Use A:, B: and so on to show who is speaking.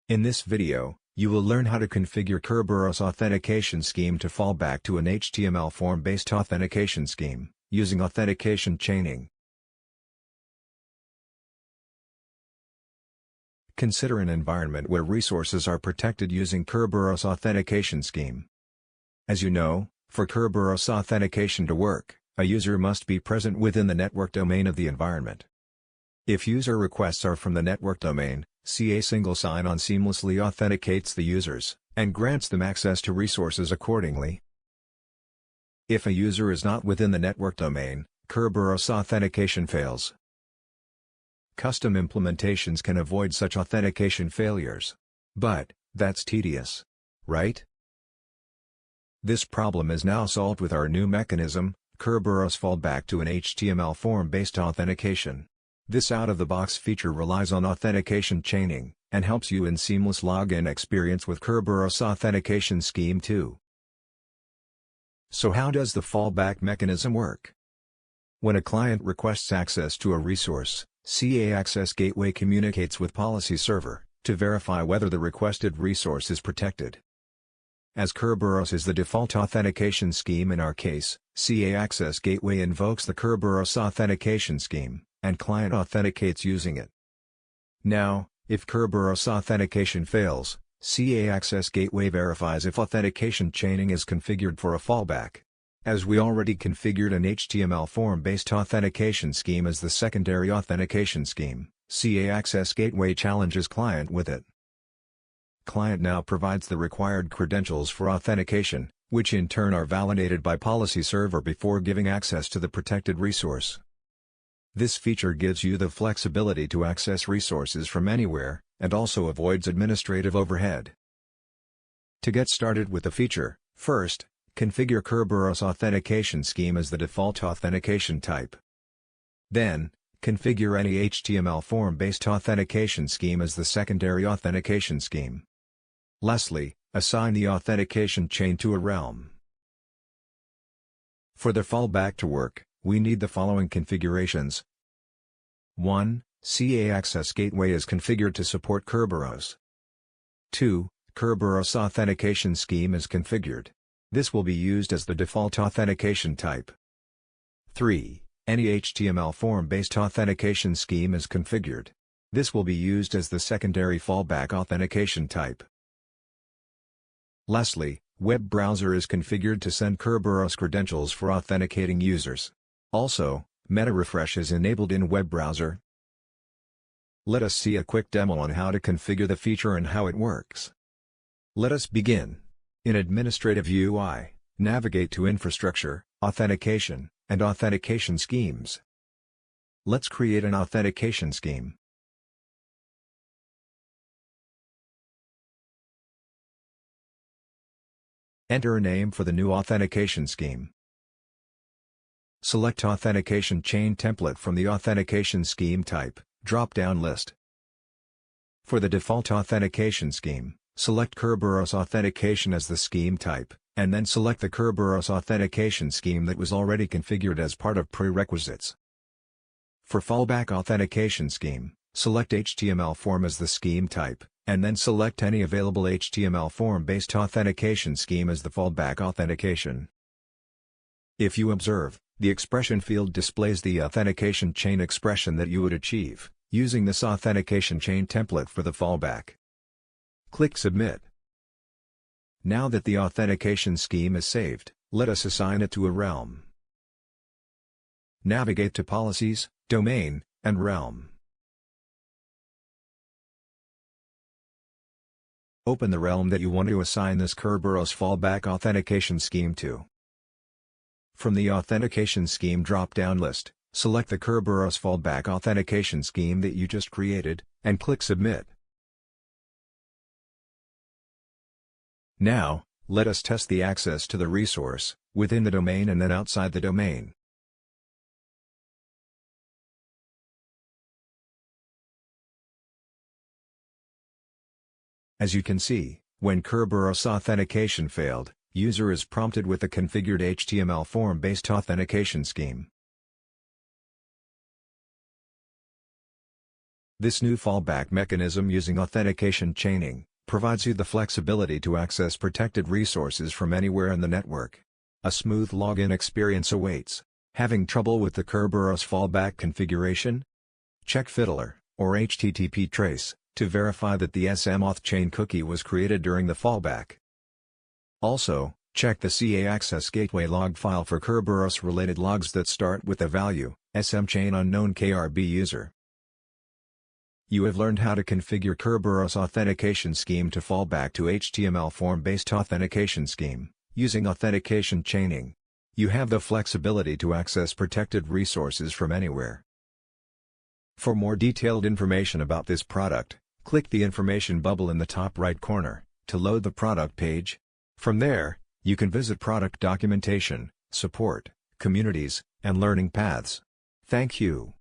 A: In this video, you will learn how to configure Kerberos Authentication Scheme to fall back to an HTML form-based authentication scheme, using authentication chaining. Consider an environment where resources are protected using Kerberos Authentication Scheme. As you know, for Kerberos Authentication to work, a user must be present within the network domain of the environment. If user requests are from the network domain, CA single sign-on seamlessly authenticates the users, and grants them access to resources accordingly. If a user is not within the network domain, Kerberos authentication fails. Custom implementations can avoid such authentication failures. But, that's tedious. Right? This problem is now solved with our new mechanism, Kerberos Fallback to an HTML form-based authentication. This out-of-the-box feature relies on authentication chaining, and helps you in seamless login experience with Kerberos Authentication Scheme too. So how does the fallback mechanism work? When a client requests access to a resource, CA Access Gateway communicates with Policy Server, to verify whether the requested resource is protected. As Kerberos is the default authentication scheme in our case, CA Access Gateway invokes the Kerberos Authentication Scheme, and client authenticates using it. Now, if Kerberos authentication fails, CA Access Gateway verifies if authentication chaining is configured for a fallback. As we already configured an HTML form-based authentication scheme as the secondary authentication scheme, CA Access Gateway challenges client with it. Client now provides the required credentials for authentication, which in turn are validated by Policy Server before giving access to the protected resource. This feature gives you the flexibility to access resources from anywhere, and also avoids administrative overhead. To get started with the feature, first, configure Kerberos Authentication Scheme as the default authentication type. Then, configure any HTML form-based authentication scheme as the secondary authentication scheme. Lastly, assign the authentication chain to a realm. For the fallback to work, we need the following configurations. 1. CA Access Gateway is configured to support Kerberos. 2. Kerberos Authentication Scheme is configured. This will be used as the default authentication type. 3. Any HTML form-based authentication scheme is configured. This will be used as the secondary fallback authentication type. Lastly, web browser is configured to send Kerberos credentials for authenticating users. Also, meta refresh is enabled in web browser. Let us see a quick demo on how to configure the feature and how it works. Let us begin. In Administrative UI, navigate to Infrastructure, Authentication, and Authentication Schemes. Let's create an authentication scheme. Enter a name for the new authentication scheme. Select Authentication Chain Template from the Authentication Scheme Type drop-down list. For the default authentication scheme, select Kerberos Authentication as the scheme type, and then select the Kerberos Authentication scheme that was already configured as part of prerequisites. For fallback authentication scheme, select HTML form as the scheme type, and then select any available HTML form-based authentication scheme as the fallback authentication. If you observe, the expression field displays the authentication chain expression that you would achieve, using this authentication chain template for the fallback. Click Submit. Now that the authentication scheme is saved, let us assign it to a realm. Navigate to Policies, Domain, and Realm. Open the realm that you want to assign this Kerberos fallback authentication scheme to. From the Authentication Scheme drop-down list, select the Kerberos fallback authentication scheme that you just created, and click Submit. Now, let us test the access to the resource, within the domain and then outside the domain. As you can see, when Kerberos authentication failed, user is prompted with the configured HTML form-based authentication scheme. This new fallback mechanism using authentication chaining provides you the flexibility to access protected resources from anywhere in the network. A smooth login experience awaits. Having trouble with the Kerberos fallback configuration? Check Fiddler, or HTTP trace, to verify that the SMAuth chain cookie was created during the fallback. Also, check the CA Access Gateway log file for Kerberos-related logs that start with the value, chain unknown KRB user. You have learned how to configure Kerberos authentication scheme to fall back to HTML form-based authentication scheme, using authentication chaining. You have the flexibility to access protected resources from anywhere. For more detailed information about this product, click the information bubble in the top right corner, to load the product page. From there, you can visit product documentation, support, communities, and learning paths. Thank you.